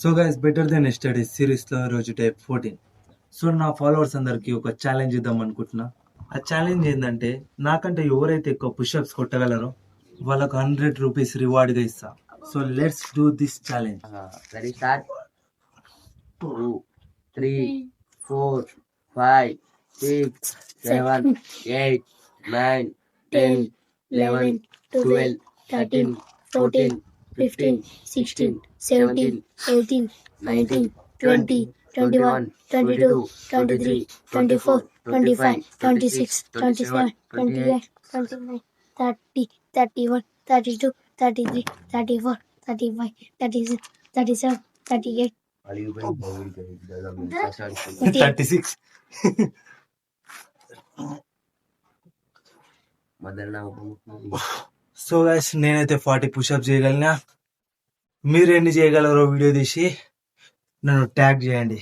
So guys better than yesterday సిరీస్లో రోజు day 14. So నా ఫాలోవర్స్ అందరికి ఒక ఛాలెంజ్ ఇద్దాం అనుకుంటున్నా. ఆ ఛాలెంజ్ ఏంటంటే నాకంటే ఎవరైతే ఎక్కువ పుషప్స్ కొట్టగలరో వాళ్ళకు 100 రూపీస్ రివార్డ్గా ఇస్తా. So let's do this challenge. Ready, start. 2, 3, 4, 5, 6, 7, 8, 9, 10, 11, 12, 13, 14, 15, 16, 17, 18, 19, 20, 21, 22, 23, 24, 25, 26, 27, 28, 29, 30, 31, 32, 33, 34, 35, 36, 37, 38. 36. So guys నేనైతే 40 పుషప్స్ చేయగలిగినా. మీరు ఎన్ని చేయగలరో వీడియో తీసి నన్ను ట్యాగ్ చేయండి.